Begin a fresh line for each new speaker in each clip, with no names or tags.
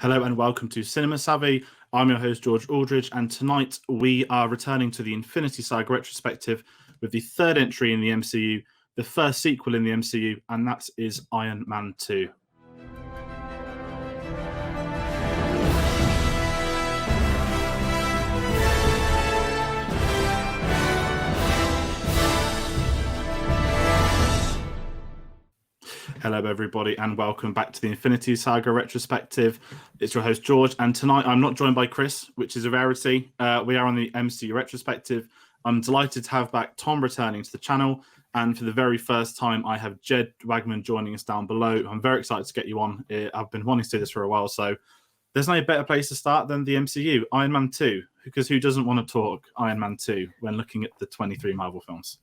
Hello and welcome to Cinema Savvy. I'm your host, George Aldridge, and tonight we are returning to the Infinity Saga Retrospective with the third entry in the MCU, the first sequel in the MCU, and that is Iron Man 2. Hello, everybody, and welcome back to the Infinity Saga Retrospective. It's your host, George, and tonight I'm not joined by Chris, which is a rarity. We are on the MCU Retrospective. I'm delighted to have back Tom returning to the channel, and for the very first time, I have Jed Wagman joining us down below. I'm very excited to get you on. I've been wanting to do this for a while, so there's no better place to start than the MCU, Iron Man 2, because who doesn't want to talk Iron Man 2 when looking at the 23 Marvel films?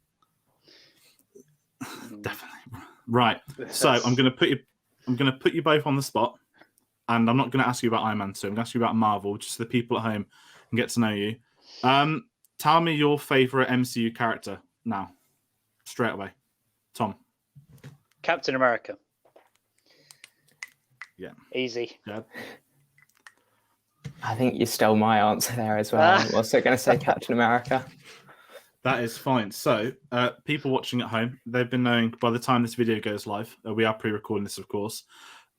Definitely. Right, so I'm going to put you both on the spot, and I'm not going to ask you about Iron Man 2. I'm going to ask you about Marvel, just so the people at home can get to know you. Tell me your favorite MCU character now, straight away. Tom.
Captain America.
Yeah.
Easy.
Yeah.
I think you stole my answer there as well. I'm also going to say Captain America.
That is fine. So, people watching at home, they've been knowing by the time this video goes live, we are pre-recording this, of course.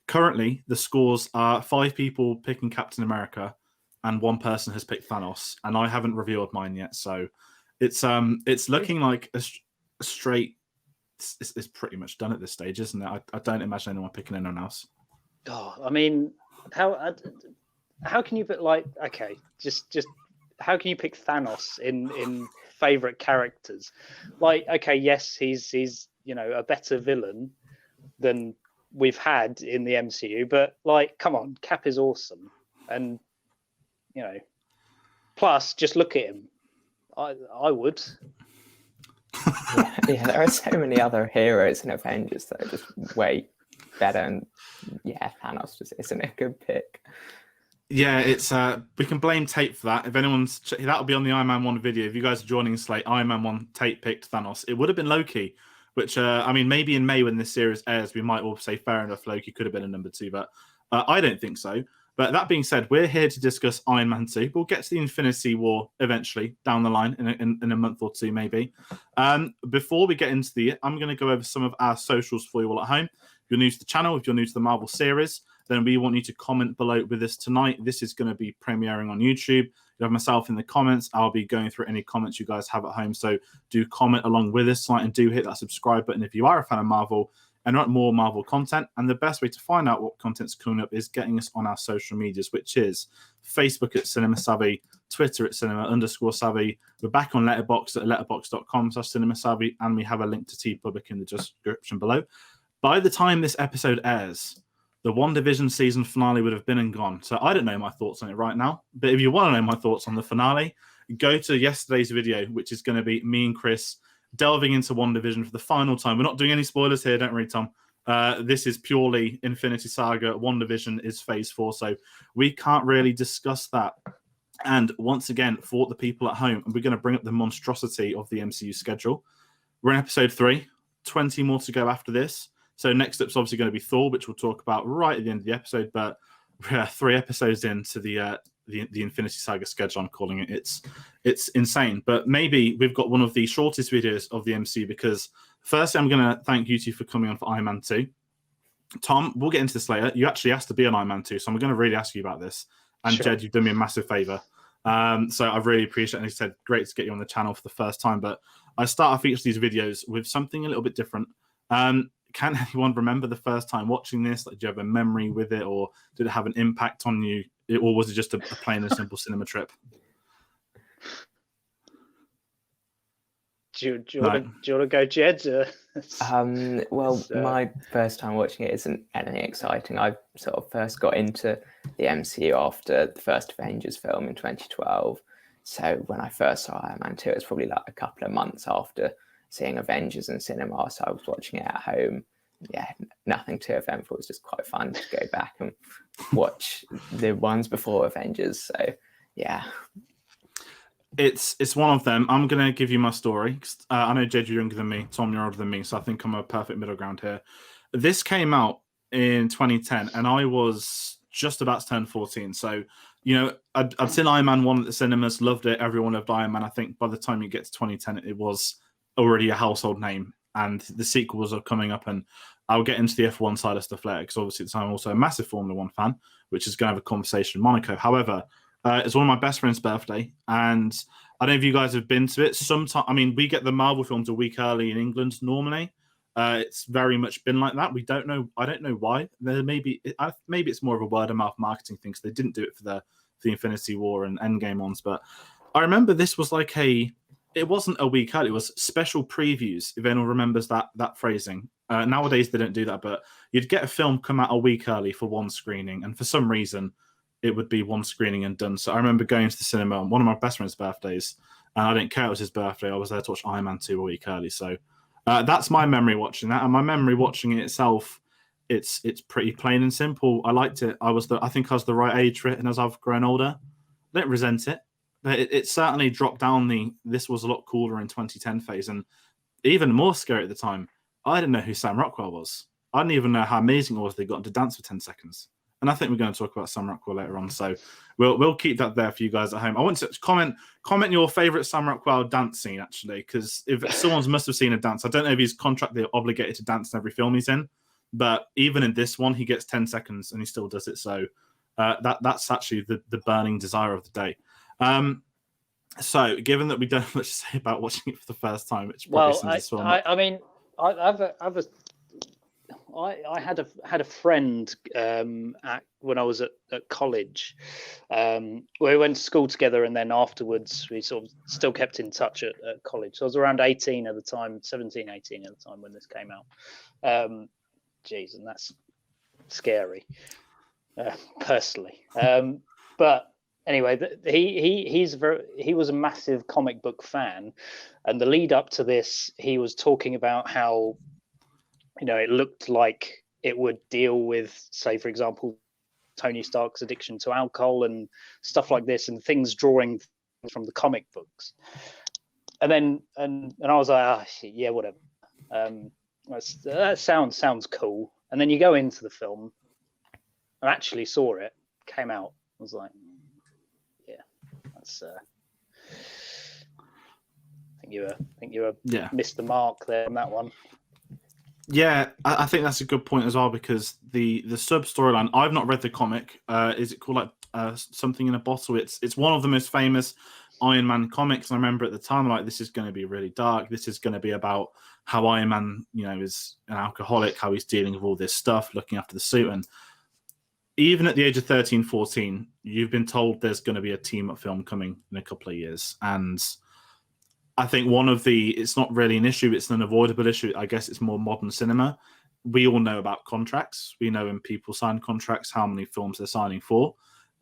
Currently, the scores are 5 people picking Captain America, and 1 person has picked Thanos, and I haven't revealed mine yet. So, it's looking like a straight. It's pretty much done at this stage, isn't it? I don't imagine anyone picking anyone else.
Oh, I mean, how can you put just how can you pick Thanos in favorite characters? Like, okay, yes, he's a better villain than we've had in the MCU, but like, come on, Cap is awesome, and plus just look at him. I would.
Yeah, there are so many other heroes in Avengers that are just way better, and Thanos just isn't a good pick.
Yeah, it's we can blame Tate for that. If anyone's that'll be on the Iron Man 1 video. If you guys are joining us late, Iron Man 1 Tate picked Thanos. It would have been Loki, which I mean, maybe in May when this series airs, we might all say fair enough, Loki could have been a number 2, but I don't think so. But that being said, we're here to discuss Iron Man 2. We'll get to the Infinity War eventually down the line in a month or 2, maybe. Before we get into I'm going to go over some of our socials for you all at home. If you're new to the channel, if you're new to the Marvel series, then we want you to comment below with us tonight. This is going to be premiering on YouTube. You have myself in the comments. I'll be going through any comments you guys have at home. So do comment along with us tonight, and do hit that subscribe button if you are a fan of Marvel and want more Marvel content. And the best way to find out what content's coming up is getting us on our social medias, which is Facebook at Cinema Savvy, Twitter at Cinema_Savvy. We're back on Letterboxd at letterboxd.com/Cinema Savvy, and we have a link to TeePublic in the description below. By the time this episode airs, the WandaVision season finale would have been and gone. So I don't know my thoughts on it right now. But if you want to know my thoughts on the finale, go to yesterday's video, which is going to be me and Chris delving into WandaVision for the final time. We're not doing any spoilers here, don't worry, Tom. This is purely Infinity Saga. WandaVision is phase 4, so we can't really discuss that. And once again, for the people at home, we're going to bring up the monstrosity of the MCU schedule. We're in episode 3, 20 more to go after this. So next up's obviously going to be Thor, which we'll talk about right at the end of the episode. But we're 3 episodes into the Infinity Saga schedule. I'm calling it. It's insane. But maybe we've got one of the shortest videos of the MCU, because firstly, I'm going to thank you two for coming on for Iron Man 2. Tom, we'll get into this later. You actually asked to be on Iron Man 2, so I'm going to really ask you about this. And
Sure.
Jed, you've done me a massive favor. So I really appreciate it. And he said, great to get you on the channel for the first time. But I start off each of these videos with something a little bit different. Can anyone remember the first time watching this? Like, do you have a memory with it, or did it have an impact on you, or was it just a plain and simple cinema trip?
Do you want to go, Jed?
My first time watching it isn't anything exciting. I sort of first got into the MCU after the first Avengers film in 2012. So when I first saw Iron Man 2, it was probably like a couple of months after seeing Avengers in cinema, so I was watching it at home. Yeah, nothing too eventful. It was just quite fun to go back and watch the ones before Avengers. So yeah,
it's one of them. I'm going to give you my story. I know, Jed, you're younger than me. Tom, you're older than me, so I think I'm a perfect middle ground here. This came out in 2010, and I was just about to turn 14. So, you know, I'd seen Iron Man 1 at the cinemas, loved it. Everyone loved Iron Man. I think by the time you get to 2010, it was already a household name, and the sequels are coming up. And I'll get into the F1 side of stuff later, because obviously at the time I'm also a massive Formula 1 fan, which is going to have a conversation in Monaco. However, it's one of my best friend's birthday, and I don't know if you guys have been to it. Sometimes, I mean, we get the Marvel films a week early in England normally. It's very much been like that. I don't know why. Maybe it's more of a word of mouth marketing thing, because they didn't do it for the Infinity War and Endgame ones. But I remember this was like it wasn't a week early. It was special previews, if anyone remembers that phrasing. Nowadays they don't do that, but you'd get a film come out a week early for one screening, and for some reason it would be one screening and done. So I remember going to the cinema on one of my best friend's birthdays, and I didn't care it was his birthday. I was there to watch Iron Man 2 a week early. So that's my memory watching that, and my memory watching it itself, it's pretty plain and simple. I liked it. I think I was the right age for it, and as I've grown older, I don't resent it. It certainly dropped down this was a lot cooler in 2010 phase, and even more scary at the time. I didn't know who Sam Rockwell was. I didn't even know how amazing it was they got to dance for 10 seconds. And I think we're going to talk about Sam Rockwell later on, so we'll keep that there for you guys at home. I want to comment your favourite Sam Rockwell dance scene, actually, because if someone must have seen a dance, I don't know if he's contractually obligated to dance in every film he's in, but even in this one, he gets 10 seconds and he still does it. So that's actually the burning desire of the day. So given that we don't have much to say about watching it for the first time, which probably seems this film.
I mean, I had a friend when I was at college. We went to school together, and then afterwards we sort of still kept in touch at college. So I was around 18 at the time, 17, 18 at the time when this came out. Geez, and that's scary, personally. But anyway, he was a massive comic book fan, and the lead up to this, he was talking about how, you know, it looked like it would deal with, say, for example, Tony Stark's addiction to alcohol and stuff like this, and things drawing from the comic books. And I was like, yeah, whatever. That sounds cool. And then you go into the film and actually saw it, came out. I was like, yeah, that's. I think you missed the mark there on that one.
Yeah, I think that's a good point as well, because the sub storyline, I've not read the comic. Is it called like something in a bottle? It's one of the most famous Iron Man comics. And I remember at the time, like, this is going to be really dark. This is going to be about how Iron Man, you know, is an alcoholic, how he's dealing with all this stuff, looking after the suit. And even at the age of 13, 14, you've been told there's going to be a team-up film coming in a couple of years. And I think it's not really an issue, it's an unavoidable issue. I guess it's more modern cinema. We all know about contracts. We know when people sign contracts, how many films they're signing for.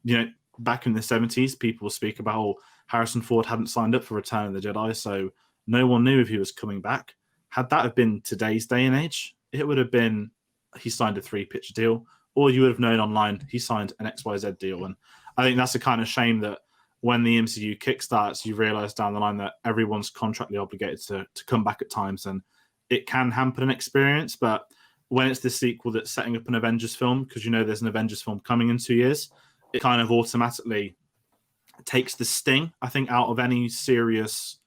You know, back in the 70s, people speak about how Harrison Ford hadn't signed up for Return of the Jedi, so no one knew if he was coming back. Had that have been today's day and age, it would have been he signed a 3-picture deal, or you would have known online he signed an XYZ deal. And I think that's a kind of shame that when the MCU kickstarts, you realize down the line that everyone's contractually obligated to come back at times, and it can hamper an experience. But when it's the sequel that's setting up an Avengers film, because you know there's an Avengers film coming in 2 years, it kind of automatically takes the sting, I think, out of any serious,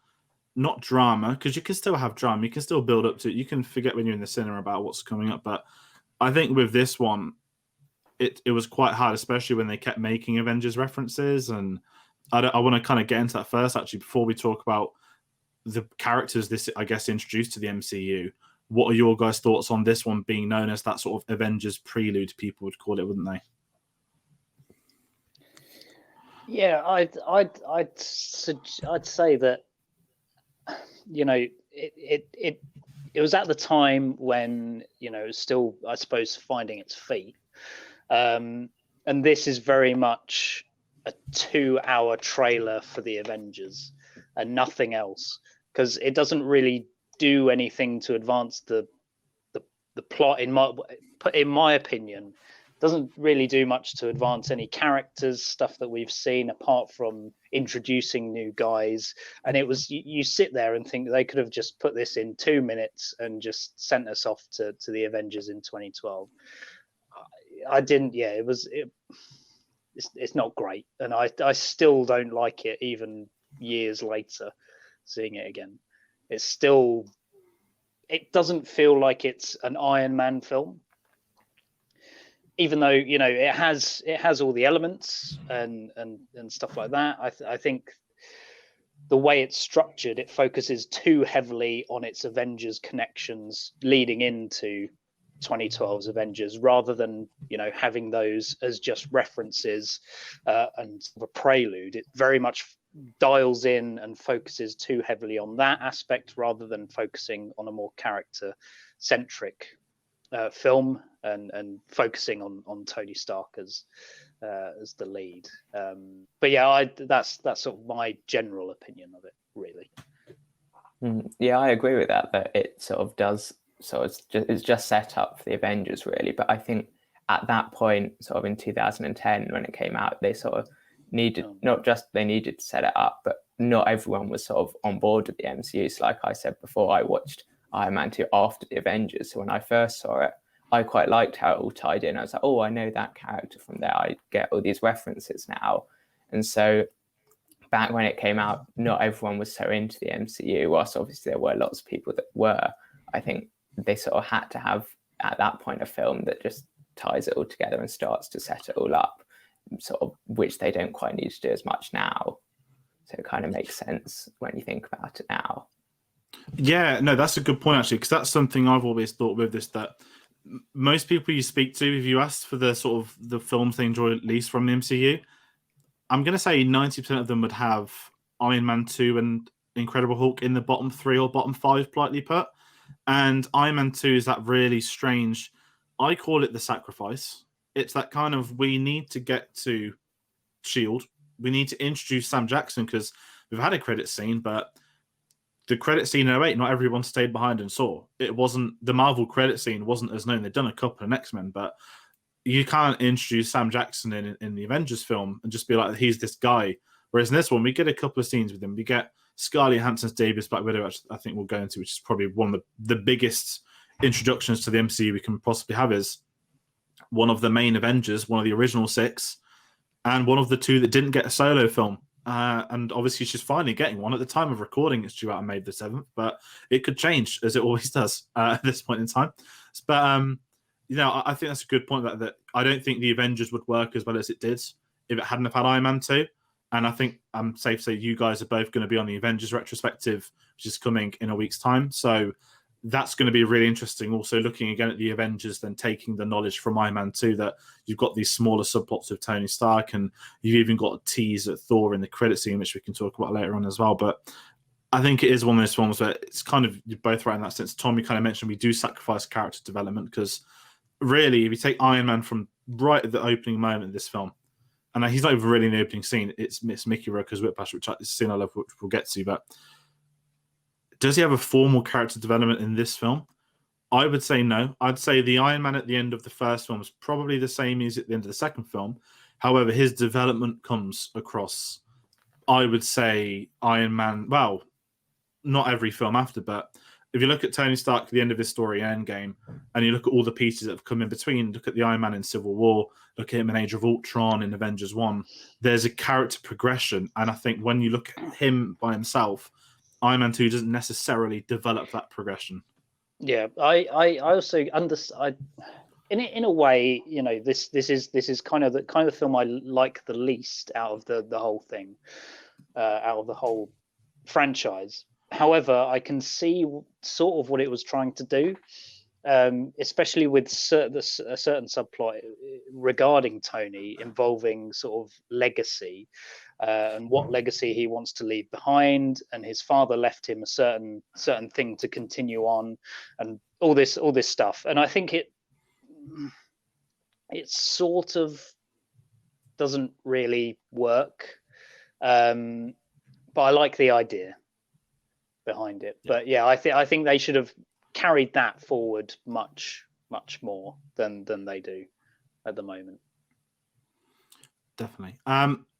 not drama, because you can still have drama, you can still build up to it, you can forget when you're in the cinema about what's coming up. But I think with this one, it was quite hard, especially when they kept making Avengers references. And I want to kind of get into that first, actually, before we talk about the characters this, I guess, introduced to the MCU. What are your guys' thoughts on this one being known as that sort of Avengers prelude, people would call it, wouldn't they?
Yeah, I'd say that, you know, it was at the time when, you know, it was still, I suppose, finding its feet. And this is very much a 2-hour trailer for the Avengers and nothing else, because it doesn't really do anything to advance the plot. In my opinion, doesn't really do much to advance any characters, stuff that we've seen, apart from introducing new guys. And it was, you sit there and think they could have just put this in 2 minutes and just sent us off to the Avengers in 2012. I didn't. Yeah, it's not great, and I still don't like it even years later, seeing it again. It doesn't feel like it's an Iron Man film, even though it has all the elements and stuff like that. I think the way it's structured, it focuses too heavily on its Avengers connections leading into 2012's Avengers, rather than having those as just references and a prelude. It very much dials in and focuses too heavily on that aspect, rather than focusing on a more character centric film and focusing on Tony Stark as the lead. But yeah, that's sort of my general opinion of it, really.
Yeah, I agree with that it sort of does. So it's just set up for the Avengers, really. But I think at that point, sort of in 2010 when it came out, they sort of needed they needed to set it up, but not everyone was sort of on board with the MCU. So like I said before, I watched Iron Man 2 after the Avengers. So when I first saw it, I quite liked how it all tied in. I was like, oh, I know that character from there. I get all these references now. And so back when it came out, not everyone was so into the MCU, whilst obviously there were lots of people that were. I think they sort of had to have, at that point, a film that just ties it all together and starts to set it all up, sort of, which they don't quite need to do as much now. So it kind of makes sense when you think about it now.
Yeah, no, that's a good point, actually, because that's something I've always thought with this, that most people you speak to, if you ask for the sort of the films they enjoy least from the MCU, I'm going to say 90% of them would have Iron Man 2 and Incredible Hulk in the bottom 3 or bottom 5, politely put. And Iron Man 2 is that really strange, I call it the sacrifice. It's that kind of, we need to get to S.H.I.E.L.D. We need to introduce Sam Jackson, because we've had a credit scene, but the credit scene in 08, not everyone stayed behind and saw. It wasn't, the Marvel credit scene wasn't as known. They'd done a couple of X-Men, but you can't introduce Sam Jackson in the Avengers film and just be like, he's this guy. Whereas in this one, we get a couple of scenes with him. We get Scarlett Johansson's debut as Black Widow, which I think we'll go into, which is probably one of the biggest introductions to the MCU we can possibly have, is one of the main Avengers, one of the original 6, and one of the 2 that didn't get a solo film. And obviously she's finally getting one. At the time of recording, it's due out on May the 7th, but it could change, as it always does at this point in time. But I think that's a good point, that I don't think the Avengers would work as well as it did if it hadn't have had Iron Man 2. And I think I'm safe to say you guys are both going to be on the Avengers retrospective, which is coming in a week's time. So that's going to be really interesting. Also looking again at the Avengers, then taking the knowledge from Iron Man 2, that you've got these smaller subplots of Tony Stark, and you've even got a tease at Thor in the credit scene, which we can talk about later on as well. But I think it is one of those films where it's kind of, you're both right in that sense. Tom, you kind of mentioned we do sacrifice character development, because really, if you take Iron Man from right at the opening moment of this film, and he's not even really in the opening scene, it's Mickey Rourke's Whiplash, which is a scene I love, which we'll get to, but does he have a formal character development in this film? I would say no. I'd say the Iron Man at the end of the first film is probably the same as at the end of the second film. However, his development comes across, I would say, Iron Man, well, not every film after, but if you look at Tony Stark at the end of his story in Endgame, and you look at all the pieces that have come in between, look at the Iron Man in Civil War, look at him in Age of Ultron, in Avengers 1, there's a character progression. And I think when you look at him by himself, Iron Man 2 doesn't necessarily develop that progression.
Yeah, I also understand. In a way, this is kind of the film I like the least out of the whole thing, out of the whole franchise. However, I can see sort of what it was trying to do, especially with a certain subplot regarding Tony, involving sort of legacy, and what legacy he wants to leave behind. And his father left him a certain thing to continue on, and all this stuff. And I think it sort of doesn't really work, but I like the idea behind it. But yeah, I think they should have carried that forward much more than they do at the moment.
Definitely.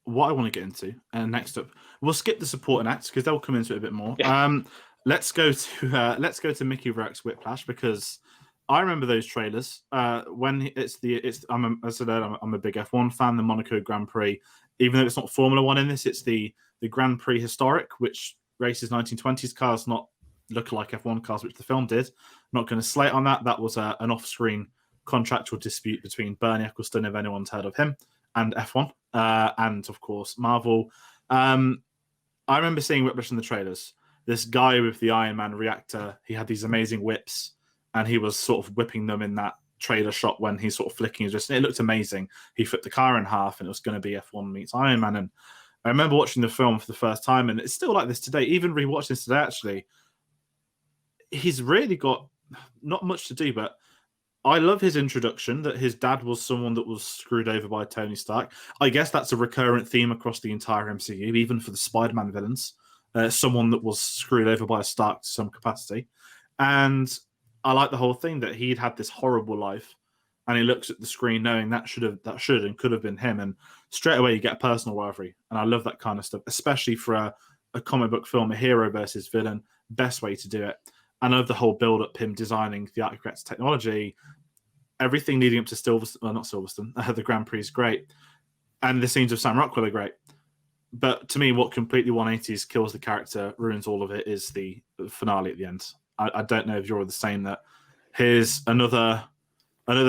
What I want to get into next up, we'll skip the supporting acts because they'll come into it a bit more.
Yeah.
Let's go to Mickey Rourke's Whiplash, because I remember those trailers when as I said, I'm a big F1 fan. The Monaco Grand Prix, even though it's not Formula One in this, it's the Grand Prix Historic, which races 1920s cars, not look-alike F1 cars, which the film did. Not going to slate on that. That was an off-screen contractual dispute between Bernie Ecclestone, if anyone's heard of him, and F1, and of course Marvel. I remember seeing Whiplash in the trailers. This guy with the Iron Man reactor, he had these amazing whips, and he was sort of whipping them in that trailer shot when he's sort of flicking his wrist. And it looked amazing. He flipped the car in half, and it was going to be F1 meets Iron Man. And I remember watching the film for the first time, and it's still like this today. Even rewatching this today, actually, he's really got not much to do, but I love his introduction, that his dad was someone that was screwed over by Tony Stark. I guess that's a recurrent theme across the entire MCU, even for the Spider-Man villains. Someone that was screwed over by a Stark to some capacity. And I like the whole thing that he'd had this horrible life, and he looks at the screen knowing that should and could have been him. And straight away you get a personal rivalry. And I love that kind of stuff, especially for a comic book film, a hero versus villain. Best way to do it. I love the whole build-up, him designing the architect's technology. Everything leading up to not Silverstone, the Grand Prix is great. And the scenes of Sam Rockwell are great. But to me, what completely 180s kills the character, ruins all of it, is the finale at the end. I don't know if you're the same, that here's another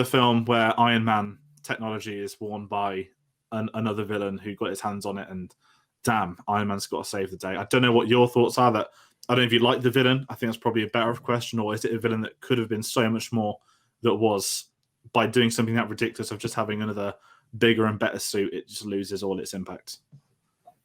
film where Iron Man technology is worn by another villain who got his hands on it, and damn, Iron Man's got to save the day. I don't know what your thoughts are. That I don't know if you like the villain. I think that's probably a better question. Or is it a villain that could have been so much more that was, by doing something that ridiculous of just having another bigger and better suit, it just loses all its impact?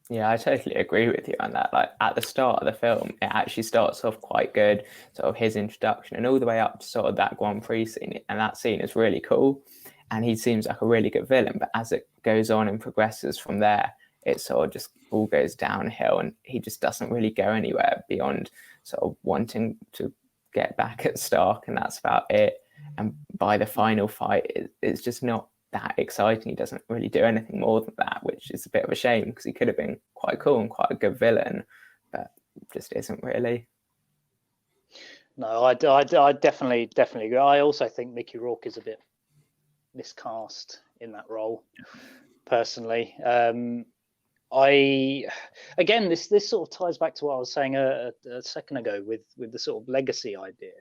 Yeah, I totally agree with you on that. Like, at the start of the film, it actually starts off quite good, sort of his introduction, and all the way up to sort of that Grand Prix scene. And that scene is really cool. And he seems like a really good villain. But as it goes on and progresses from there, it sort of just all goes downhill, and he just doesn't really go anywhere beyond sort of wanting to get back at Stark, and that's about it. And by the final fight, it's just not that exciting. He doesn't really do anything more than that, which is a bit of a shame, because he could have been quite cool and quite a good villain, but just isn't really.
No, I definitely agree. I also think Mickey Rourke is a bit miscast in that role, personally. This sort of ties back to what I was saying a second ago with the sort of legacy idea.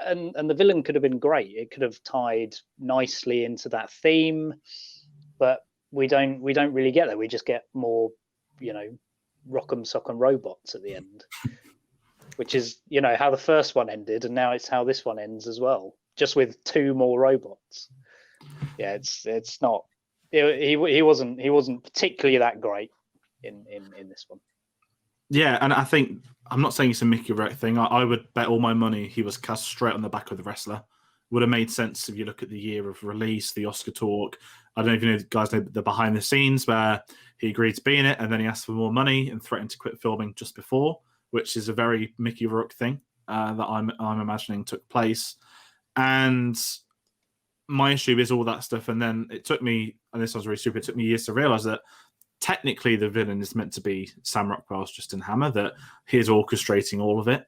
And the villain could have been great. It could have tied nicely into that theme, but we don't really get that. We just get more, rock'em sock'em robots at the end, which is, how the first one ended, and now it's how this one ends as well, just with 2 more robots. Yeah, it's not. He wasn't particularly that great in this one.
Yeah, and I think, I'm not saying it's a Mickey Rourke thing. I would bet all my money he was cast straight on the back of the wrestler. Would have made sense if you look at the year of release, the Oscar talk. I don't know if you guys know the behind the scenes where he agreed to be in it, and then he asked for more money and threatened to quit filming just before, which is a very Mickey Rourke thing that I'm imagining took place. And my issue is all that stuff. And then it took me, and this was really stupid, it took me years to realize that technically the villain is meant to be Sam Rockwell's Justin Hammer, that he's orchestrating all of it.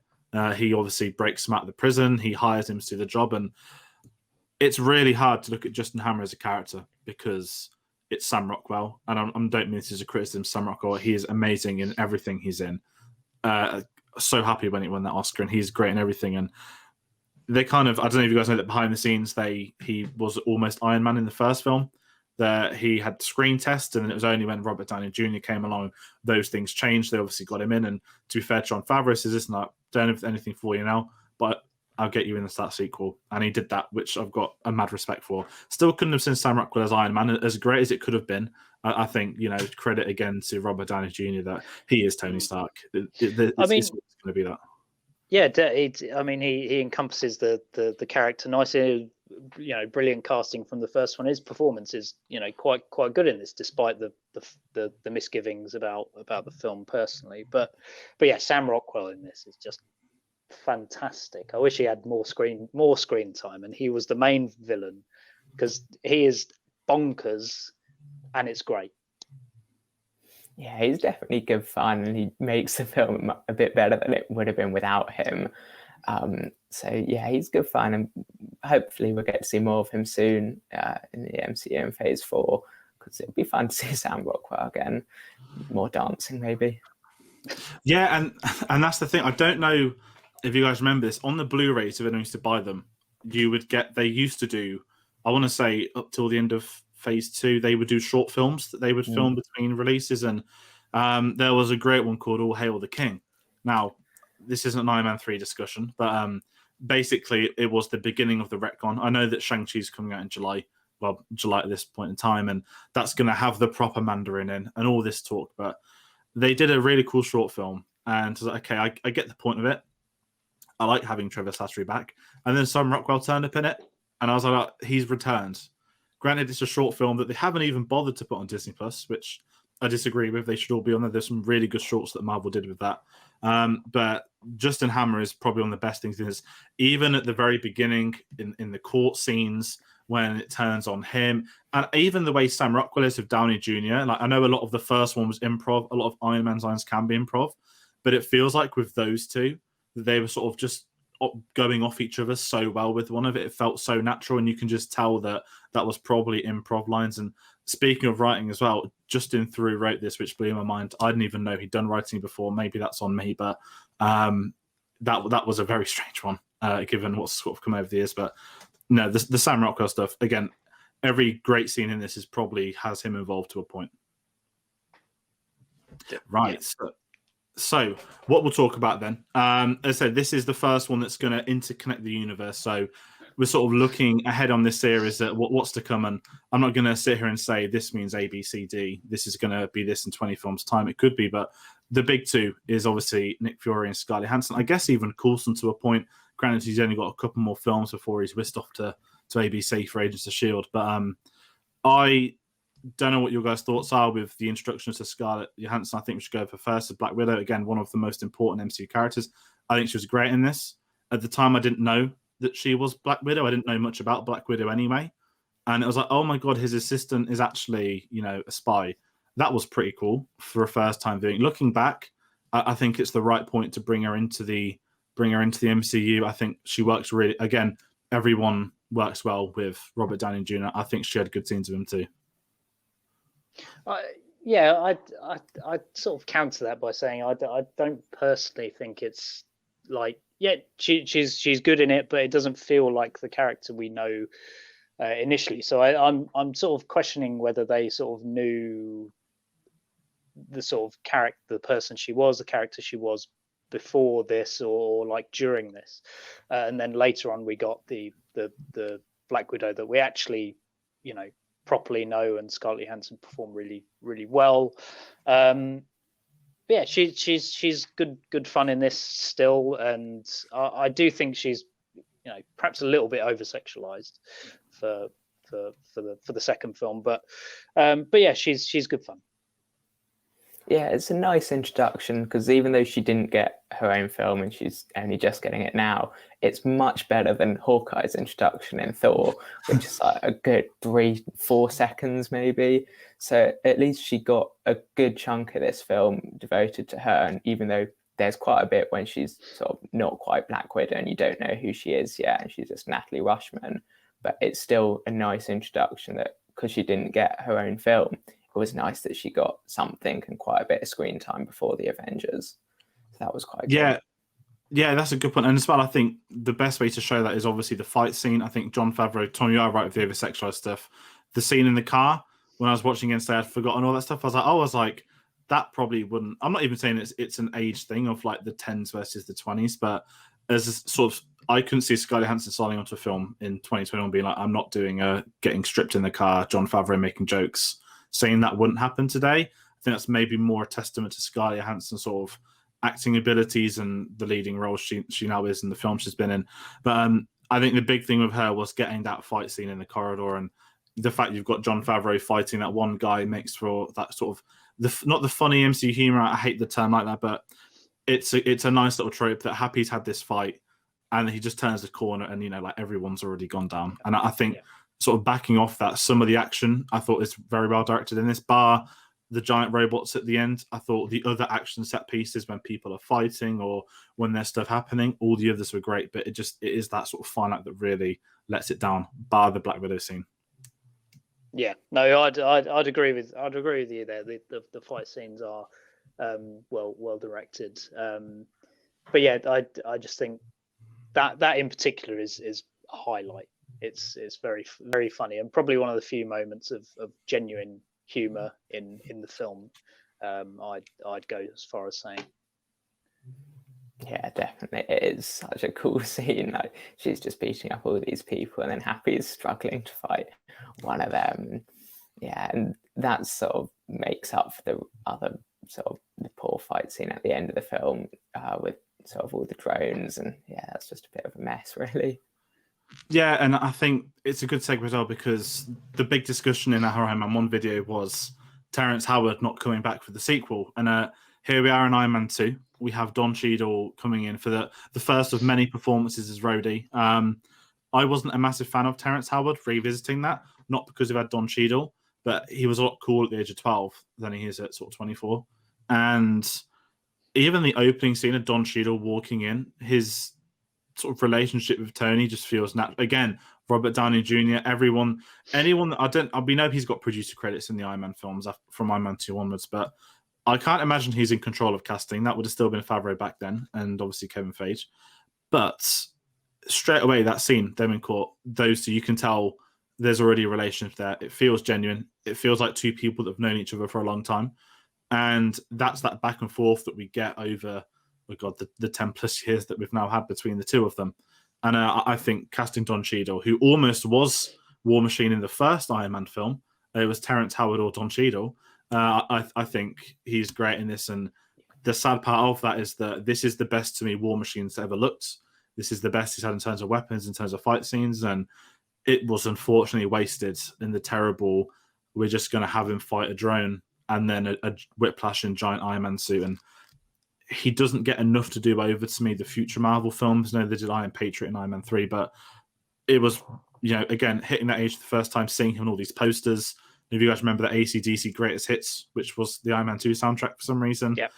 He obviously breaks him out of the prison. He hires him to do the job. And it's really hard to look at Justin Hammer as a character because it's Sam Rockwell. And I don't mean this as a criticism of Sam Rockwell. He is amazing in everything he's in. So happy when he won that Oscar, and he's great in everything. And they kind of, I don't know if you guys know that behind the scenes, he was almost Iron Man in the first film. That he had screen tests, and it was only when Robert Downey Jr. came along, those things changed. They obviously got him in, and to be fair, Jon Favreau says, "Listen, I don't have anything for you now, but I'll get you in that sequel." And he did that, which I've got a mad respect for. Still couldn't have seen Sam Rockwell as Iron Man, as great as it could have been. I think, credit again to Robert Downey Jr. that he is Tony Stark. It's going to be that.
Yeah, he encompasses the character nicely. Brilliant casting from the first one. His performance is, quite good in this, despite the misgivings about the film personally. But yeah, Sam Rockwell in this is just fantastic. I wish he had more screen time, and he was the main villain, because he is bonkers, and it's great.
Yeah, he's definitely good fun, and he makes the film a bit better than it would have been without him. So yeah, he's good fun, and hopefully we'll get to see more of him soon in the MCU in Phase 4, because it'd be fun to see Sam Rockwell again, more dancing maybe.
Yeah, and that's the thing. I don't know if you guys remember this. On the Blu-rays, if anyone used to buy them, they used to do, I want to say up till the end of Phase 2, they would do short films that they would film between releases, and there was a great one called All Hail the King. Now, this isn't an Iron Man 3 discussion, but basically it was the beginning of the retcon. I know that Shang-Chi's coming out in July at this point in time, and that's going to have the proper Mandarin in and all this talk, but they did a really cool short film, and I was like, okay, I get the point of it. I like having Trevor Slattery back. And then Sam Rockwell turned up in it, and I was like, he's returned. Granted, it's a short film that they haven't even bothered to put on Disney+, which I disagree with. They should all be on there. There's some really good shorts that Marvel did with that. But Justin Hammer is probably one of the best things in this. Even at the very beginning, in the court scenes, when it turns on him, and even the way Sam Rockwell is with Downey Jr. Like, I know a lot of the first one was improv. A lot of Iron Man's lines can be improv, but it feels like with those two, they were sort of just going off each other so well with one of it. It felt so natural, and you can just tell that was probably improv lines. And speaking of writing as well, Justin Theroux wrote this, which blew my mind. I didn't even know he'd done writing before. Maybe that's on me, but that was a very strange one, given what's sort of come over the years. But no, the Sam Rockwell stuff, again, every great scene in this is probably has him involved to a point. Right. Yeah. So what we'll talk about then, as I said, this is the first one that's going to interconnect the universe. So we're sort of looking ahead on this series at what's to come. And I'm not going to sit here and say this means A, B, C, D. This is going to be this in 20 films time. It could be, but the big two is obviously Nick Fury and Scarlett Johansson. I guess even Coulson to a point. Granted, he's only got a couple more films before he's whisked off to ABC for Agents of S.H.I.E.L.D. But I don't know what your guys' thoughts are with the introductions to Scarlett Johansson. I think we should go for first. Black Widow, again, one of the most important MCU characters. I think she was great in this. At the time, I didn't know that she was Black Widow. I didn't know much about Black Widow anyway. And it was like, oh my God, his assistant is actually, a spy. That was pretty cool for a first time viewing. Looking back, I think it's the right point to bring her into the MCU. I think she works really, again, everyone works well with Robert Downey Jr. I think she had good scenes with him too.
I sort of counter that by saying I don't personally think it's like, she's good in it, but it doesn't feel like the character we know initially. So I'm sort of questioning whether they sort of knew the sort of character, the person she was, the character she was before this, or like during this, and then later on we got the Black Widow that we actually properly know, and Scarlett Johansson performed really, really well. Yeah, she's good fun in this still, and I do think she's perhaps a little bit over sexualized for the second film, but yeah, she's good fun.
Yeah, it's a nice introduction, because even though she didn't get her own film and she's only just getting it now, it's much better than Hawkeye's introduction in Thor, which is like a good 3-4 seconds maybe. So at least she got a good chunk of this film devoted to her. And even though there's quite a bit when she's sort of not quite Black Widow and you don't know who she is yet, and she's just Natalie Rushman, but it's still a nice introduction that, because she didn't get her own film, it was nice that she got something and quite a bit of screen time before the Avengers. So that was quite good.
Yeah, that's a good point. And as well, I think the best way to show that is obviously the fight scene. I think Jon Favreau, Tom, you are right with the over-sexualized stuff. The scene in the car, when I was watching it, I'd forgotten all that stuff. I was like, that probably wouldn't... I'm not even saying it's an age thing of like the 10s versus the 20s, but as a sort of... I couldn't see Scarlett Johansson signing onto a film in 2021 being like, I'm not doing getting stripped in the car, Jon Favreau making jokes, saying that wouldn't happen today. I think that's maybe more a testament to Scarlett Johansson's sort of acting abilities and the leading role she now is in the film she's been in. But I think the big thing with her was getting that fight scene in the corridor, and the fact you've got Jon Favreau fighting that one guy makes for that sort of not the funny MCU humor. I hate the term like that, but it's a nice little trope that Happy's had this fight and he just turns the corner and like everyone's already gone down. And I think sort of backing off that, some of the action I thought is very well directed in this, bar the giant robots at the end. I thought the other action set pieces when people are fighting or when there's stuff happening, all the others were great, but it is that sort of final act that really lets it down, bar the Black Widow scene.
Yeah, no, I'd agree with you there. The fight scenes are well directed, but yeah, I just think that in particular is a highlight. It's very very funny and probably one of the few moments of genuine humor in the film. I'd go as far as saying.
Yeah, definitely. It is such a cool scene. Like, she's just beating up all these people, and then Happy is struggling to fight one of them. Yeah, and that sort of makes up for the other sort of the poor fight scene at the end of the film with sort of all the drones, and yeah, that's just a bit of a mess, really.
Yeah, and I think it's a good segue as well, because the big discussion in our Iron Man 1 video was Terrence Howard not coming back for the sequel. And here we are in Iron Man 2. We have Don Cheadle coming in for the first of many performances as Rhodey. I wasn't a massive fan of Terrence Howard revisiting that, not because we've had Don Cheadle, but he was a lot cooler at the age of 12 than he is at sort of 24. And even the opening scene of Don Cheadle walking in, his sort of relationship with Tony just feels natural. Again, Robert Downey Jr., anyone that we know he's got producer credits in the Iron Man films from Iron Man 2 onwards, but I can't imagine he's in control of casting. That would have still been Favreau back then, and obviously Kevin Feige. But straight away, that scene, them in court, those two, you can tell there's already a relationship there. It feels genuine. It feels like two people that have known each other for a long time. And that's that back and forth that we get over, oh God, the 10 plus years that we've now had between the two of them. And I think casting Don Cheadle, who almost was War Machine in the first Iron Man film, it was Terrence Howard or Don Cheadle. I think he's great in this. And the sad part of that is that this is the best, to me, War Machine's ever looked. This is the best he's had in terms of weapons, in terms of fight scenes. And it was unfortunately wasted in the terrible, we're just going to have him fight a drone and then a whiplash in giant Iron Man suit. And he doesn't get enough to do over, to me, the future Marvel films. No, they did Iron Patriot and Iron Man 3, but it was, again, hitting that age the first time, seeing him in all these posters. If you guys remember the AC/DC Greatest Hits, which was the Iron Man 2 soundtrack for some reason,
yep.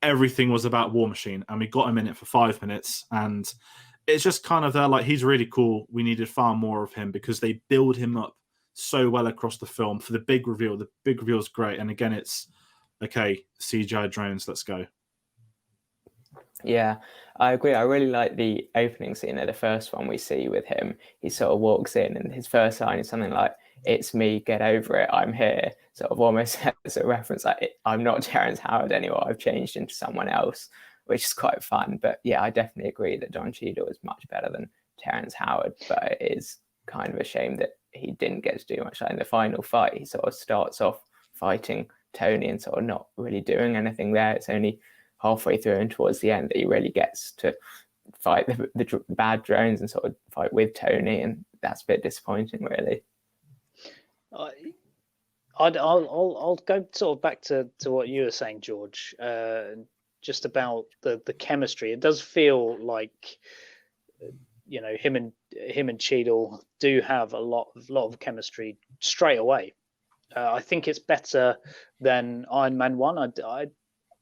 Everything was about War Machine, and we got him in it for 5 minutes, and it's just kind of there, like, he's really cool. We needed far more of him because they build him up so well across the film for the big reveal. The big reveal is great, and again, it's, okay, CGI drones, let's go.
Yeah, I agree. I really like the opening scene of the first one we see with him. He sort of walks in and his first line is something like, "It's me, get over it, I'm here." Sort of almost as a reference, like, I'm not Terrence Howard anymore, I've changed into someone else, which is quite fun. But yeah, I definitely agree that Don Cheadle is much better than Terrence Howard, but it is kind of a shame that he didn't get to do much. Like in the final fight, he sort of starts off fighting Tony and sort of not really doing anything there. It's only halfway through and towards the end that he really gets to fight the bad drones and sort of fight with Tony, and that's a bit disappointing, really.
I'll go sort of back to what you were saying, George, just about the chemistry. It does feel like him and Cheadle do have a lot of chemistry straight away. I think it's better than Iron Man 1.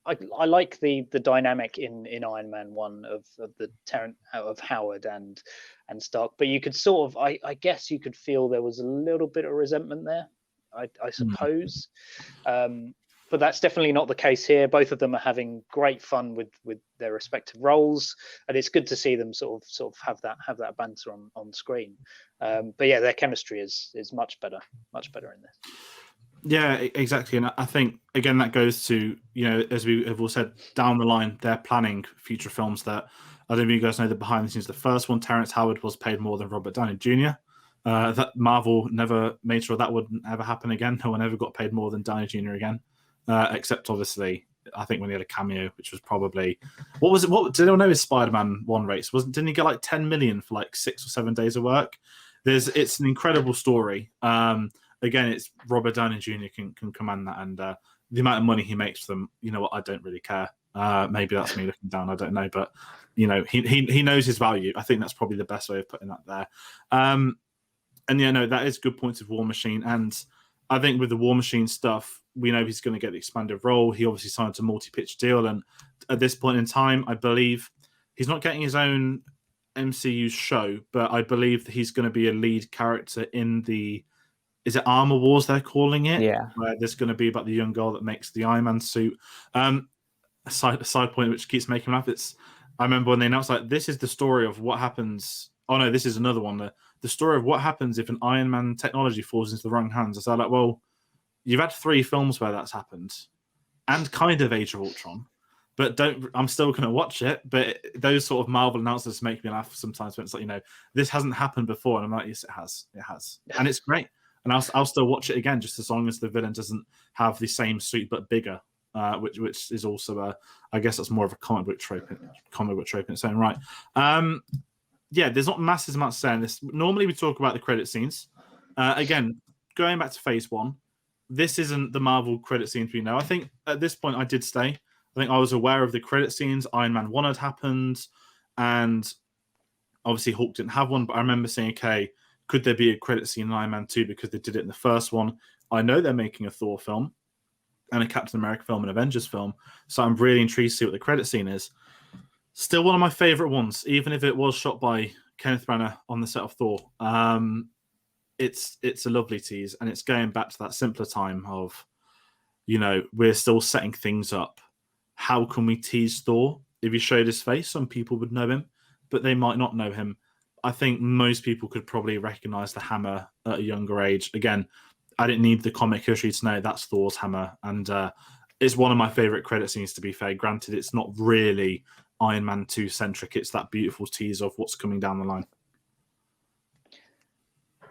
I like the dynamic in Iron Man 1 of the Terrence of Howard and Stark, but you could sort of I guess you could feel there was a little bit of resentment there, I suppose. But that's definitely not the case here. Both of them are having great fun with their respective roles, and it's good to see them sort of have that banter on screen. But yeah, their chemistry is much better in this.
Yeah, exactly. And I think, again, that goes to, as we have all said, down the line, they're planning future films that, I don't know if you guys know the behind the scenes. The first one, Terrence Howard was paid more than Robert Downey Jr. That Marvel never made sure that wouldn't ever happen again. No one ever got paid more than Downey Jr. again, except obviously, I think when he had a cameo, which was probably, what did anyone know his Spider-Man 1 race? Didn't he get like 10 million for like 6 or 7 days of work? It's an incredible story. Again, it's Robert Downey Jr. can command that, and the amount of money he makes for them, you know what, I don't really care. Maybe that's me looking down, I don't know, but he knows his value. I think that's probably the best way of putting that there. And that is good points of War Machine, and I think with the War Machine stuff, we know he's going to get the expanded role. He obviously signed a multi-pitch deal, and at this point in time, I believe he's not getting his own MCU show, but I believe that he's going to be a lead character in the, is it Armor Wars they're calling it?
Yeah.
Where there's going to be about the young girl that makes the Iron Man suit. A side point which keeps making me laugh. I remember when they announced, like, this is the story of what happens. Oh no, this is another one. The story of what happens if an Iron Man technology falls into the wrong hands. I was like, well, you've had 3 films where that's happened, and kind of Age of Ultron. But I'm still going to watch it. But those sort of Marvel announcements make me laugh sometimes when it's like, this hasn't happened before. And I'm like, yes, it has. It has. And it's great. And I'll still watch it again, just as long as the villain doesn't have the same suit but bigger, which is also, I guess that's more of a comic book trope in its own right. Yeah, there's not massive amounts to say on this. Normally we talk about the credit scenes. Again, going back to Phase 1, this isn't the Marvel credit scenes we know. I think at this point I did stay. I think I was aware of the credit scenes. Iron Man 1 had happened, and obviously Hulk didn't have one, but I remember saying, okay, could there be a credit scene in Iron Man 2 because they did it in the first one? I know they're making a Thor film and a Captain America film and Avengers film, so I'm really intrigued to see what the credit scene is. Still one of my favorite ones, even if it was shot by Kenneth Branagh on the set of Thor. It's a lovely tease, and it's going back to that simpler time of, we're still setting things up. How can we tease Thor? If he showed his face, some people would know him, but they might not know him. I think most people could probably recognize the hammer at a younger age. Again, I didn't need the comic history to know that's Thor's hammer, and it's one of my favorite credit scenes, to be fair. Granted, it's not really Iron Man 2 centric. It's that beautiful tease of what's coming down the line.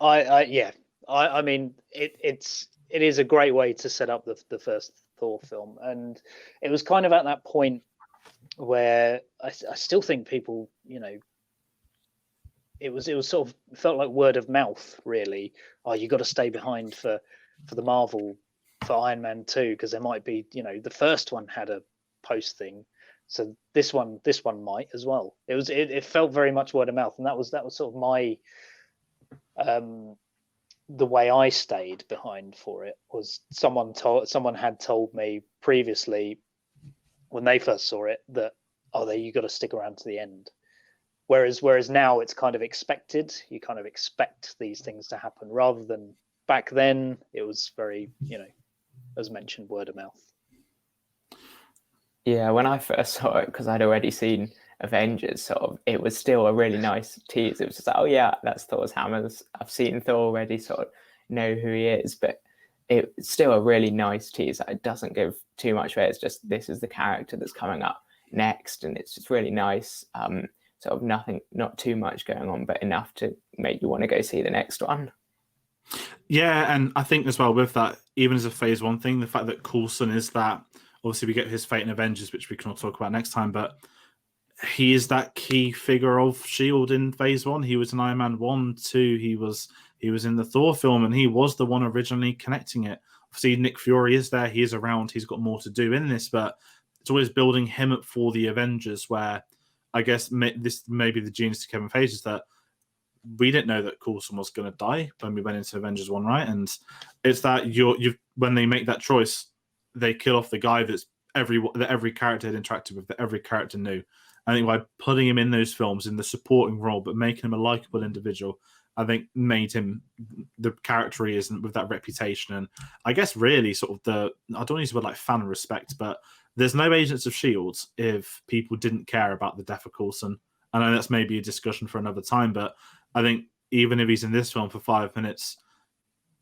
I mean, it is a great way to set up the first Thor film, and it was kind of at that point where I still think people, it was sort of felt like word of mouth, really. Oh, you got to stay behind for the Marvel, for Iron Man 2, because there might be, the first one had a post thing, so this one might as well. It felt very much word of mouth, and that was sort of my the way I stayed behind for it. Was someone had told me previously when they first saw it that, you got to stick around to the end. Whereas now it's kind of expected. You kind of expect these things to happen, rather than back then it was very, as mentioned, word of mouth.
Yeah, when I first saw it, because I'd already seen Avengers, it was still a really nice tease. It was just like, oh yeah, that's Thor's hammers. I've seen Thor already, sort of know who he is, but it's still a really nice tease. It doesn't give too much away. It's just, this is the character that's coming up next, and it's just really nice. Sort of nothing, not too much going on, but enough to make you want to go see the next one.
Yeah, and I think as well with that, even as a Phase 1 thing, the fact that Coulson is that, obviously we get his fate in Avengers, which we can all talk about next time, but he is that key figure of S.H.I.E.L.D. in Phase 1. He was in Iron Man 1, 2, he was in the Thor film, and he was the one originally connecting it. Obviously, Nick Fury is there, he is around, he's got more to do in this, but it's always building him up for the Avengers, where I guess this may be the genius to Kevin Feige, is that we didn't know that Coulson was going to die when we went into Avengers 1, right? And it's that when they make that choice, they kill off the guy that every character had interacted with, that every character knew. I think by putting him in those films in the supporting role, but making him a likable individual, I think made him the character he is with that reputation. And I guess really sort of I don't use the word like fan respect, but there's no Agents of S.H.I.E.L.D. if people didn't care about the death of Coulson. I know that's maybe a discussion for another time, but I think even if he's in this film for 5 minutes,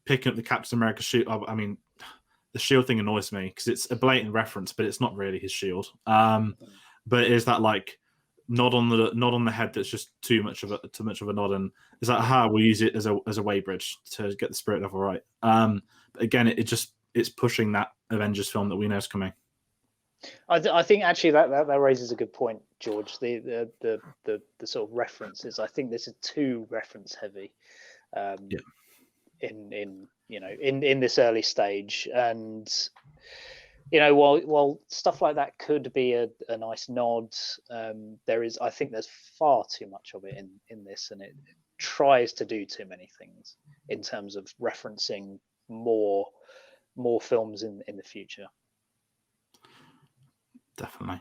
picking up the Captain America shield, I mean, the shield thing annoys me because it's a blatant reference, but it's not really his shield. But it is that like nod on the head that's just too much of a nod, and it's like, we'll use it as a way bridge to get the spirit level right. But again, it's pushing that Avengers film that we know is coming.
I think actually that raises a good point, George. The sort of references. I think this is too reference heavy. In this early stage, and while stuff like that could be a nice nod, I think there's far too much of it in this, and it tries to do too many things in terms of referencing more films in the future.
Definitely.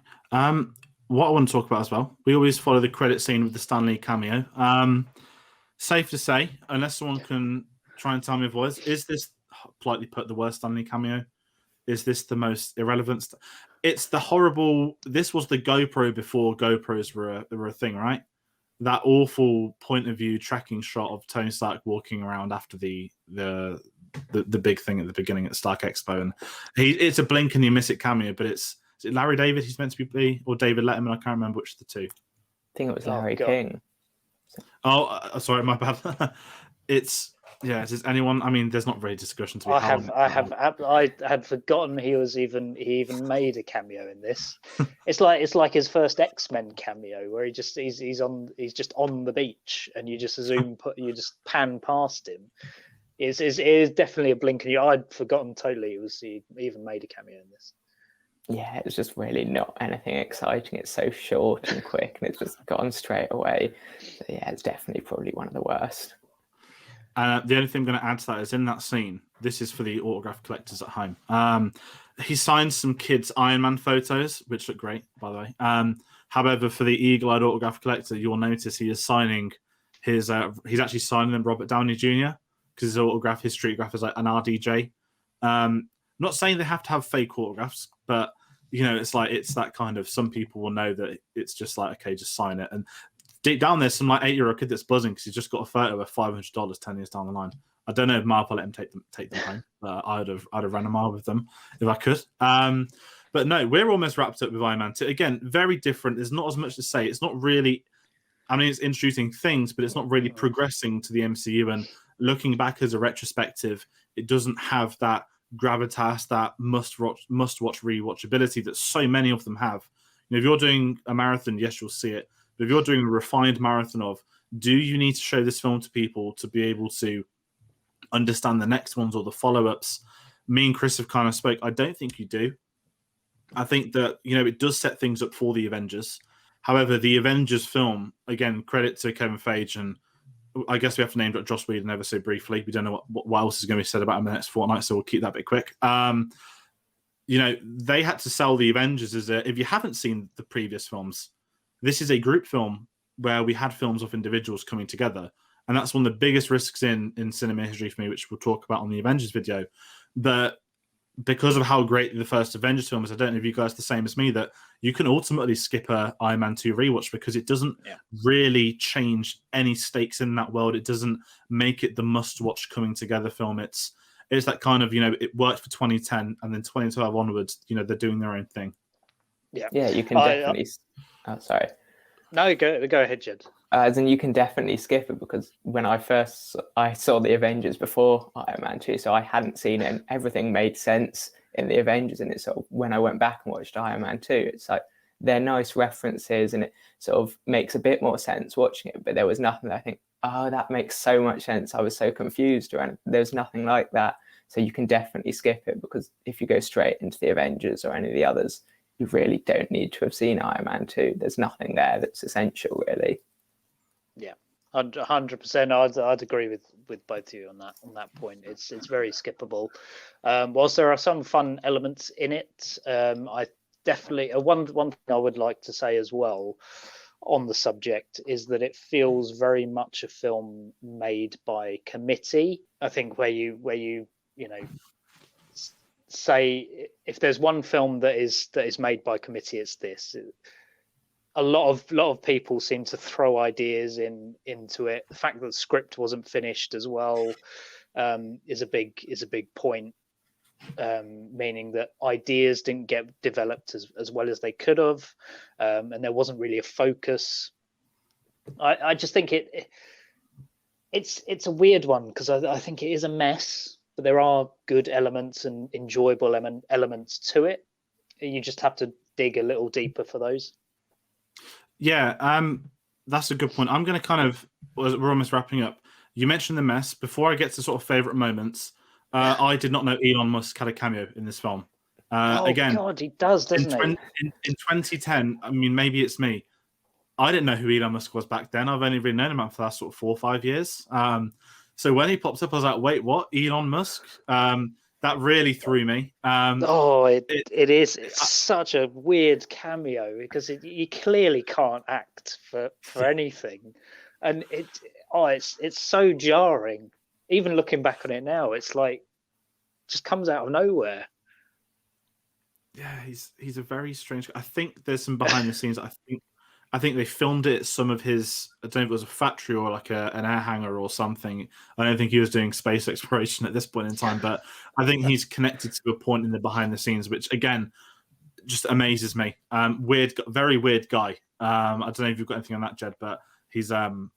What I want to talk about as well, we always follow the credit scene with the Stanley cameo. Safe to say, unless someone can try and tell me otherwise, is this, politely put, the worst Stanley cameo? Is this the most irrelevant? It's the horrible. This was the GoPro before GoPros were a thing, right? That awful point of view tracking shot of Tony Stark walking around after the big thing at the beginning at Stark Expo, and it's a blink and you miss it cameo. But is it Larry David he's meant to be, or David Letterman? I can't remember which of the two.
I think it was Larry King.
Oh, sorry, my bad. Is anyone? I mean, there's not really discussion to be had.
I had forgotten he even made a cameo in this. It's like his first X-Men cameo, where he's just on the beach, and you just you just pan past him. It is definitely a blink, and I'd forgotten totally he even made a cameo in this.
Yeah, it's just really not anything exciting. It's so short and quick, and it's just gone straight away. So yeah, it's definitely probably one of the worst.
The only thing I'm going to add to that is in that scene, this is for the autograph collectors at home. He signed some kids' Iron Man photos, which look great, by the way. However, for the eagle-eyed autograph collector, you'll notice he is signing he's actually signing them Robert Downey Jr. because his street graph is like an RDJ. Not saying they have to have fake autographs, but it's that kind of, some people will know that it's just like, okay, just sign it. And deep down there's some like 8-year-old kid that's buzzing because he's just got a photo of $500 10 years down the line. I don't know if Marv will let him take them home. I'd have run a mile with them if I could. But no, we're almost wrapped up with Iron Man 2. Again, very different. There's not as much to say. It's not really, I mean, it's introducing things, but it's not really progressing to the MCU. And looking back as a retrospective, it doesn't have that gravitas, that must-watch rewatchability that so many of them have. If you're doing a marathon, yes, you'll see it. But if you're doing a refined marathon of, do you need to show this film to people to be able to understand the next ones or the follow-ups? Me and Chris have kind of spoke. I don't think you do. I think that, it does set things up for the Avengers. However, the Avengers film, again, credit to Kevin Feige, and I guess we have to name drop Joss Whedon ever so briefly. We don't know what else is going to be said about him in the next fortnight, so we'll keep that bit quick. They had to sell the Avengers as if you haven't seen the previous films, this is a group film where we had films of individuals coming together. And that's one of the biggest risks in cinema history for me, which we'll talk about on the Avengers video. But because of how great the first Avengers film is, I don't know if you guys are the same as me, that you can ultimately skip a Iron Man 2 rewatch because it doesn't really change any stakes in that world. It doesn't make it the must-watch coming together film. It's that kind of, it worked for 2010 and then 2012 onwards, they're doing their own thing.
Yeah, you can definitely... Oh, sorry.
No, go ahead, Jed.
As in, you can definitely skip it because when I saw the Avengers before Iron Man 2, so I hadn't seen it, and everything made sense in the Avengers. And it's sort of, when I went back and watched Iron Man 2, it's like they're nice references, and it sort of makes a bit more sense watching it. But there was nothing that I think, oh, that makes so much sense. I was so confused, and there's nothing like that. So you can definitely skip it because if you go straight into the Avengers or any of the others, you really don't need to have seen Iron Man 2. There's nothing there that's essential, really.
Yeah, 100%. I'd agree with both of you on that point. It's very skippable. Whilst there are some fun elements in it, I definitely one thing I would like to say as well on the subject is that it feels very much a film made by committee. I think where you say if there's one film that is made by committee, it's this. A lot of people seem to throw ideas into it. The fact that the script wasn't finished as well is a big point, meaning that ideas didn't get developed as well as they could have, and there wasn't really a focus. I just think it's a weird one because I think it is a mess, but there are good elements and enjoyable elements to it. You just have to dig a little deeper for those.
Yeah, that's a good point. I'm going to kind of, we're almost wrapping up. You mentioned the mess. Before I get to sort of favorite moments, I did not know Elon Musk had a cameo in this film. Again,
God, he does, doesn't he?
In 2010, I mean, maybe it's me. I didn't know who Elon Musk was back then. I've only really known him for the last sort of 4 or 5 years. So when he pops up, I was like, wait, what? Elon Musk? That really threw me.
It is. It's such a weird cameo because you clearly can't act for anything, and it's so jarring. Even looking back on it now, it's like just comes out of nowhere.
Yeah, he's a very strange. I think there's some behind the scenes. I think they filmed it at some of his. I don't know if it was a factory or like an air hangar or something. I don't think he was doing space exploration at this point in time, but I think he's connected to a point in the behind the scenes, which again just amazes me. Very weird guy. I don't know if you've got anything on that, Jed, but he's one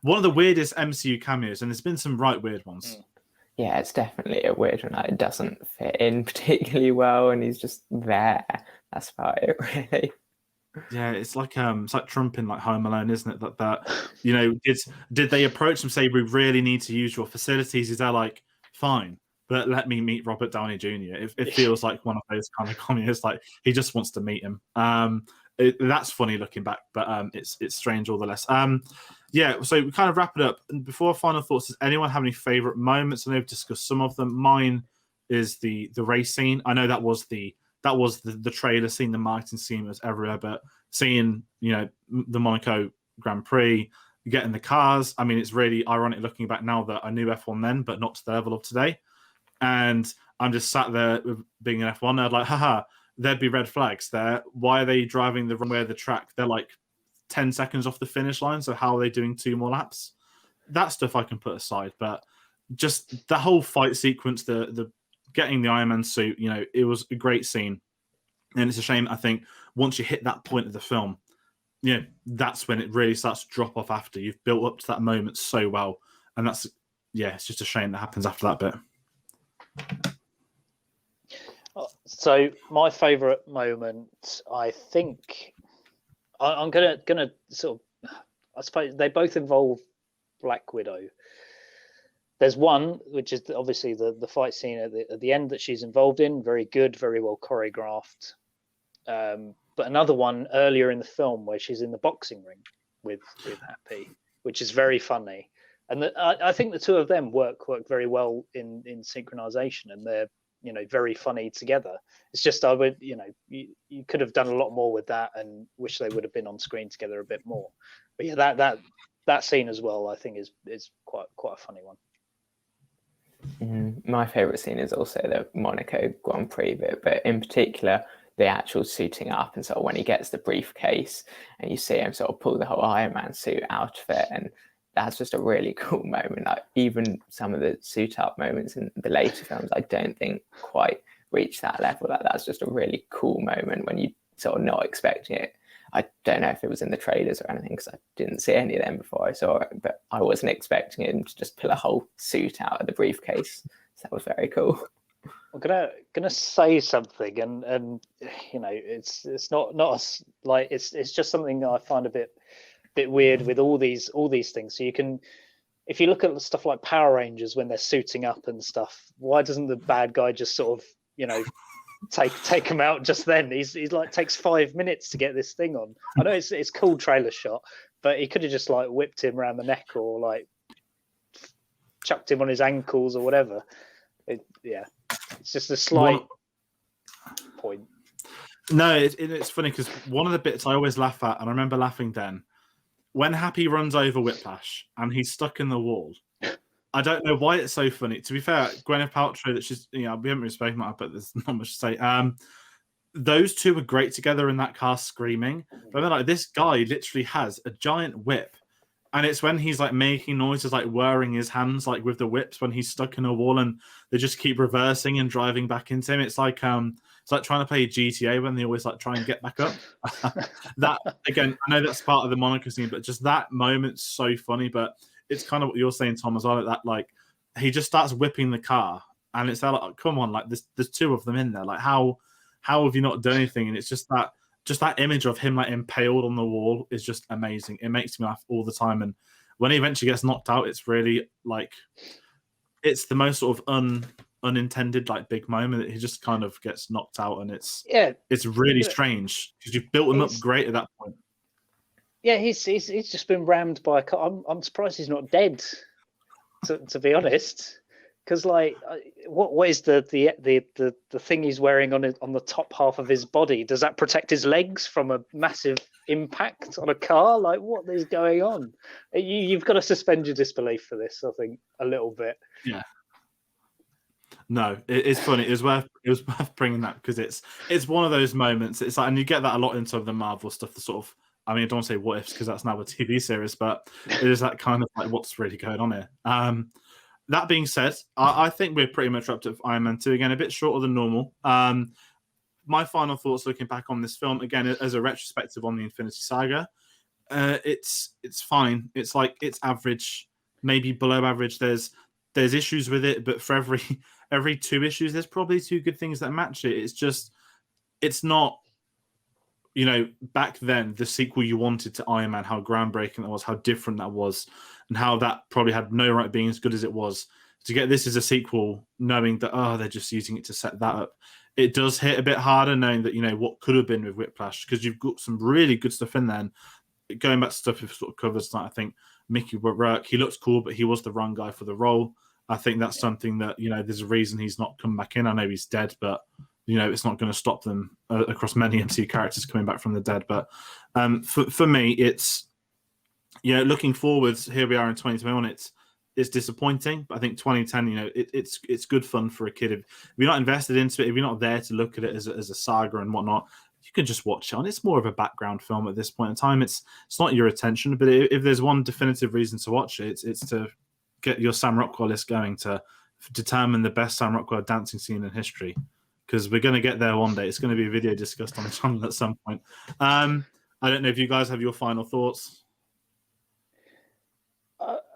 of the weirdest MCU cameos, and there's been some right weird ones.
Yeah, it's definitely a weird one. Like, it doesn't fit in particularly well, and he's just there. That's about it, really.
Yeah, it's like Trump in like Home Alone, isn't it? That you know, did they approach him, say we really need to use your facilities? Is they're like, fine, but let me meet Robert Downey Jr. It feels like one of those kind of communists. Like he just wants to meet him. That's funny looking back, but it's strange all the less. Yeah, so we kind of wrap it up. And before final thoughts, does anyone have any favorite moments? I know we've discussed some of them. Mine is the race scene. I know that was the trailer scene, the marketing scene was everywhere, but seeing, you know, the Monaco Grand Prix, getting the cars. I mean, it's really ironic looking back now that I knew F1 then, but not to the level of today. And I'm just sat there with being an F1 nerd, like, haha, there'd be red flags there. Why are they driving the wrong way of the track? They're like 10 seconds off the finish line, so how are they doing 2 more laps? That stuff I can put aside, but just the whole fight sequence, the getting the Iron Man suit, you know, it was a great scene. And it's a shame, I think, once you hit that point of the film, you know, that's when it really starts to drop off after. You've built up to that moment so well. And that's, yeah, it's just a shame that happens after that bit.
So my favourite moment, I think, I'm gonna sort of, I suppose they both involve Black Widow. There's one which is obviously the fight scene at the end that she's involved in, very good, very well choreographed. But another one earlier in the film where she's in the boxing ring with Happy, which is very funny. And I think the two of them work very well in synchronization, and they're, you know, very funny together. It's just I would, you know, you could have done a lot more with that, and wish they would have been on screen together a bit more. But yeah, that scene as well, I think is quite a funny one.
My favorite scene is also the Monaco Grand Prix bit, but in particular the actual suiting up, and sort of when he gets the briefcase and you see him sort of pull the whole Iron Man suit out of it, and that's just a really cool moment. Like, even some of the suit up moments in the later films, I don't think quite reach that level. Like, that's just a really cool moment when you sort of not expecting it. I don't know if it was in the trailers or anything, because I didn't see any of them before I saw it, but I wasn't expecting him to just pull a whole suit out of the briefcase. So that was very cool.
I'm gonna say something, and you know, it's not like it's just something that I find a bit weird with all these things. So you can, if you look at stuff like Power Rangers when they're suiting up and stuff, why doesn't the bad guy just sort of, you know, take him out just then? He's like, takes 5 minutes to get this thing on. I know it's cool trailer shot, but he could have just like whipped him around the neck or like chucked him on his ankles or whatever. It's just a slight point.
No, it's funny because one of the bits I always laugh at, and I remember laughing then, when Happy runs over Whiplash and he's stuck in the wall. I don't know why it's so funny. To be fair, Gweneth Paltrow, that she's, you know, we haven't really spoken about it, but there's not much to say. Those two were great together in that car screaming. But then, like, this guy literally has a giant whip. And it's when he's like making noises, like whirring his hands, like with the whips, when he's stuck in a wall, and they just keep reversing and driving back into him. It's like trying to play GTA when they always like try and get back up. That, again, I know that's part of the Monaco scene, but just that moment's so funny. But it's kind of what you're saying, Tom, as well. That like he just starts whipping the car, and it's like, come on, like there's two of them in there. Like how have you not done anything? And it's just that image of him like impaled on the wall is just amazing. It makes me laugh all the time. And when he eventually gets knocked out, it's really like, it's the most sort of unintended like big moment that he just kind of gets knocked out, and it's really strange because you've built him up great at that point.
Yeah, he's just been rammed by a car. I'm surprised he's not dead. to be honest, because like, what is the thing he's wearing on the top half of his body? Does that protect his legs from a massive impact on a car? Like, what is going on? You've got to suspend your disbelief for this, I think, a little bit.
Yeah. No, it's funny. It was worth bringing that because it's one of those moments. It's like, and you get that a lot in some of the Marvel stuff. The sort of, I mean, I don't want to say what ifs because that's now a TV series, but it is that kind of like what's really going on here. That being said, I think we're pretty much up to Iron Man 2 again, a bit shorter than normal. My final thoughts looking back on this film again as a retrospective on the Infinity Saga. It's fine. It's like it's average, maybe below average. There's issues with it, but for every 2 issues, there's probably 2 good things that match it. It's not, you know, back then the sequel you wanted to Iron Man, how groundbreaking that was, how different that was, and how that probably had no right being as good as it was. To get this as a sequel, knowing that they're just using it to set that up, it does hit a bit harder knowing that, you know, what could have been with Whiplash, because you've got some really good stuff in there. And going back to stuff we've sort of covered tonight, I think Mickey Rourke, he looks cool, but he was the wrong guy for the role. I think that's something that, you know, there's a reason he's not come back in. I know he's dead, but, you know, it's not going to stop them across many MCU characters coming back from the dead. But for me, it's, you know, looking forwards, here we are in 2021, it's disappointing, but I think 2010, you know, it's good fun for a kid. If you're not invested into it, if you're not there to look at it as a saga and whatnot, you can just watch it on. It's more of a background film at this point in time. It's not your attention, but if there's one definitive reason to watch it, it's to get your Sam Rockwell list going, to determine the best Sam Rockwell dancing scene in history, because we're going to get there one day. It's going to be a video discussed on the channel at some point. I don't know if you guys have your final thoughts.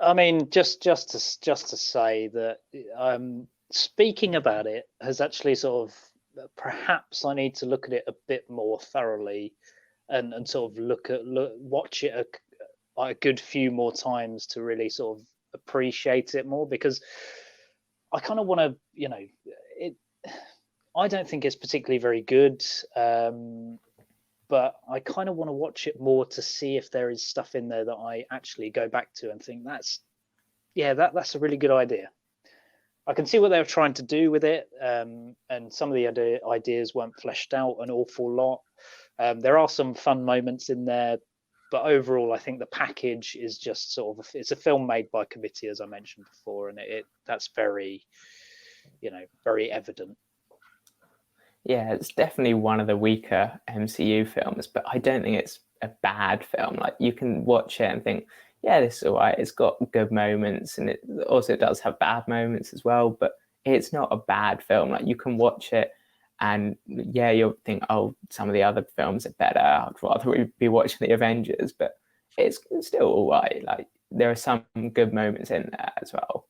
I mean, just to say that speaking about it has actually sort of, perhaps I need to look at it a bit more thoroughly and sort of watch it a good few more times to really sort of appreciate it more, because I kind of want to, you know, I don't think it's particularly very good, but I kind of want to watch it more to see if there is stuff in there that I actually go back to and think that's a really good idea. I can see what they were trying to do with it, and some of the ideas weren't fleshed out an awful lot. There are some fun moments in there, but overall, I think the package is just sort of, it's a film made by committee, as I mentioned before, and that's very, you know, very evident.
Yeah, it's definitely one of the weaker MCU films, but I don't think it's a bad film. Like, you can watch it and think, yeah, this is all right. It's got good moments, and it also does have bad moments as well, but it's not a bad film. Like, you can watch it and yeah, you'll think, oh, some of the other films are better. I'd rather be watching the Avengers, but it's still all right. Like, there are some good moments in there as well.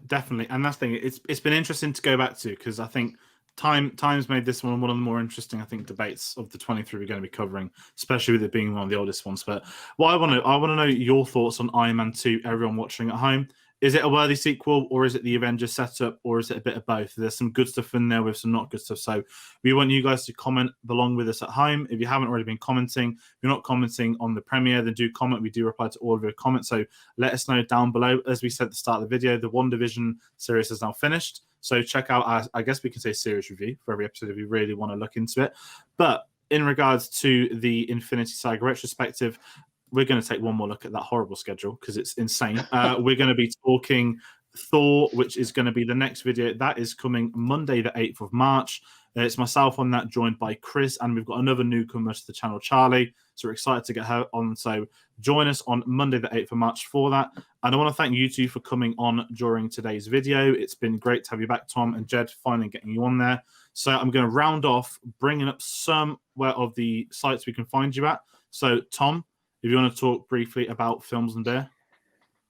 Definitely. And that's the thing, it's been interesting to go back to, because I think Time's made this one of the more interesting, I think, debates of the 23 we're going to be covering, especially with it being one of the oldest ones. But what I want to know your thoughts on Iron Man 2, everyone watching at home. Is it a worthy sequel, or is it the Avengers setup, or is it a bit of both? There's some good stuff in there with some not good stuff. So we want you guys to comment along with us at home. If you haven't already been commenting, if you're not commenting on the premiere, then do comment. We do reply to all of your comments. So let us know down below. As we said at the start of the video, the WandaVision series is now finished. So check out our, I guess we can say, series review for every episode if you really want to look into it. But in regards to the Infinity Saga Retrospective, we're going to take one more look at that horrible schedule because it's insane. We're going to be talking Thor, which is going to be the next video. That is coming Monday, the 8th of March. It's myself on that, joined by Chris, and we've got another newcomer to the channel, Charlie. So we're excited to get her on. So join us on Monday, the 8th of March for that. And I want to thank you two for coming on during today's video. It's been great to have you back, Tom and Jed, finally getting you on there. So I'm going to round off bringing up somewhere of the sites we can find you at. So Tom, if you want to talk briefly about Films and Beer.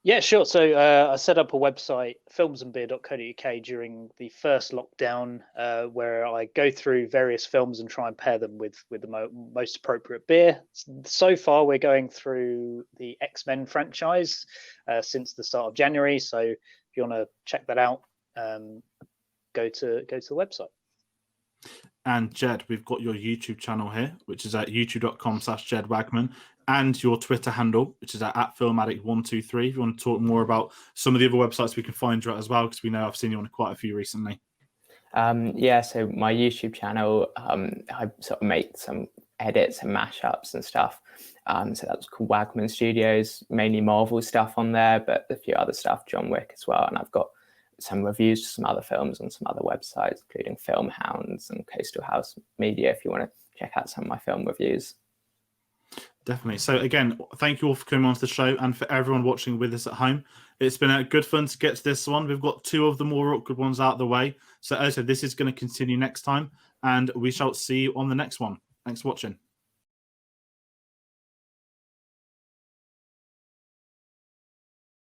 Yeah, sure. So I set up a website, filmsandbeer.co.uk, during the first lockdown, where I go through various films and try and pair them with the most appropriate beer. So far, we're going through the X-Men franchise since the start of January. So if you want to check that out, go to the website.
And Jed, we've got your YouTube channel here, which is at youtube.com/Jed Wagman. and your Twitter handle, which is at filmaddict123. If you want to talk more about some of the other websites we can find you at as well, because we know I've seen you on quite a few recently.
So my YouTube channel, I sort of make some edits and mashups and stuff. So that's called Wagman Studios, mainly Marvel stuff on there, but a few other stuff, John Wick as well. And I've got some reviews to some other films on some other websites, including Film Hounds and Coastal House Media, if you want to check out some of my film reviews.
Definitely. So again, thank you all for coming on to the show, and for everyone watching with us at home. It's been a good fun to get to this one. We've got 2 of the more awkward ones out of the way. So as I said, this is going to continue next time, and we shall see you on the next one. Thanks for watching.